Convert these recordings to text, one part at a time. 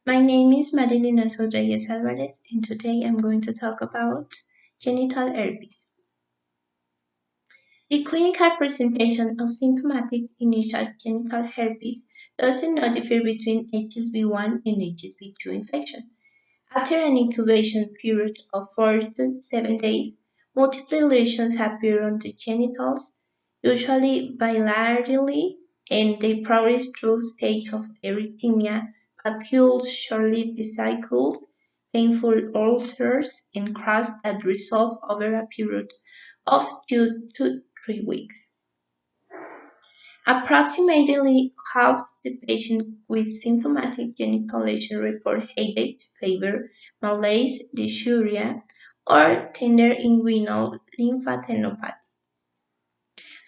My name is Marilena Rodriguez Alvarez, and today I'm going to talk about genital herpes. The clinical presentation of symptomatic initial genital herpes does not differ between HSV1 and HSV2 infection. After an incubation period of 4 to 7 days, multiple lesions appear on the genitals, usually bilaterally, and they progress through stage of erythema, papules, short-lived vesicles, painful ulcers, and crust that resolve over a period of 2 to 3 weeks. Approximately half the patients with symptomatic genital lesion report headache, fever, malaise, dysuria, or tender inguinal lymphadenopathy.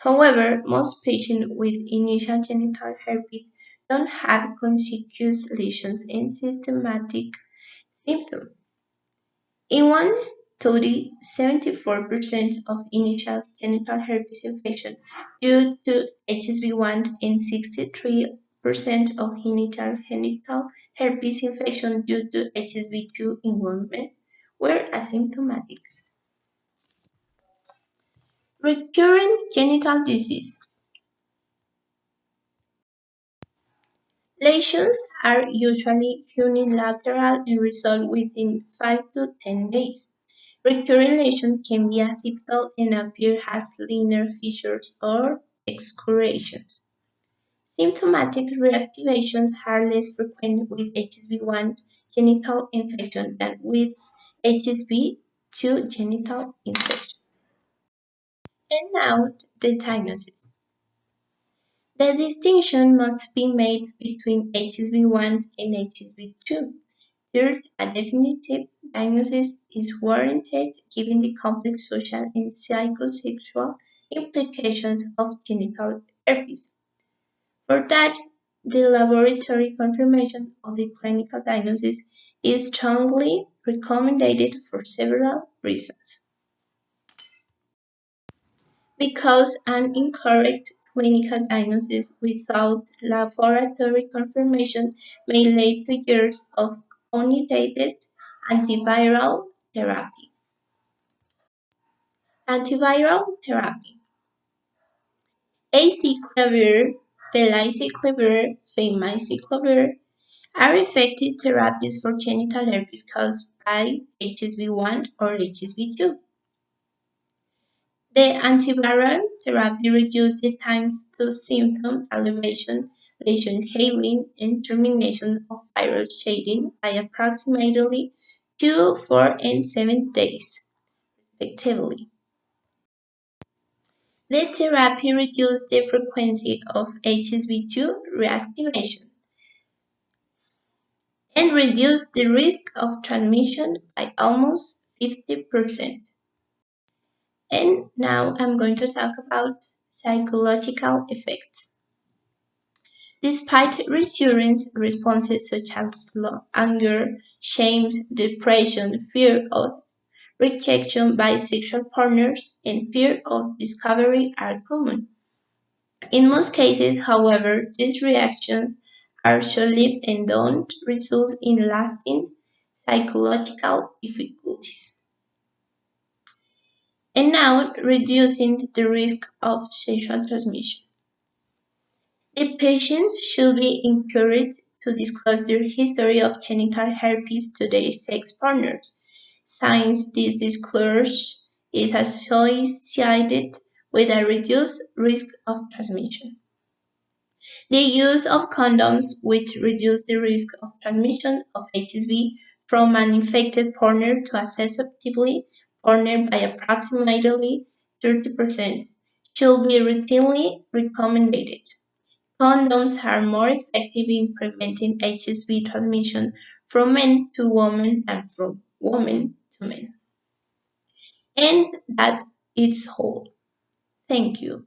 However, most patients with initial genital herpes don't have conspicuous lesions and systematic symptoms. In one study, 74% of initial genital herpes infection due to HSV1 and 63% of initial genital herpes infection due to HSV2 in women were asymptomatic. Recurrent genital disease. Lesions are usually unilateral and resolve within 5 to 10 days. Recurrent lesions can be atypical and appear as linear fissures or excoriations. Symptomatic reactivations are less frequent with HSV1 genital infection than with HSV2 genital infection. And now the diagnosis. The distinction must be made between HSV1 and HSV2. Third, a definitive diagnosis is warranted given the complex social and psychosexual implications of genital herpes. For that, the laboratory confirmation of the clinical diagnosis is strongly recommended for several reasons. Because an incorrect clinical diagnosis without laboratory confirmation may lead to years of unneeded antiviral therapy. Antiviral therapy. Acyclovir, valacyclovir, famiciclovir are effective therapies for genital herpes caused by HSV1 or HSV2. The antiviral therapy reduces the times to symptom elevation, lesion healing, and termination of viral shedding by approximately 2, 4, and 7 days, respectively. The therapy reduces the frequency of HSV2 reactivation and reduces the risk of transmission by almost 50%. And now I'm going to talk about psychological effects. Despite reassurance responses such as anger, shame, depression, fear of rejection by sexual partners, and fear of discovery are common. In most cases, however, these reactions are short-lived and don't result in lasting psychological difficulties. And now, reducing the risk of sexual transmission. The patients should be encouraged to disclose their history of genital herpes to their sex partners, since this disclosure is associated with a reduced risk of transmission. The use of condoms, which reduce the risk of transmission of HSV from an infected partner to a susceptible partner by approximately 30%, should be routinely recommended. Condoms are more effective in preventing HSV transmission from men to women than from women to men. And that is all. Thank you.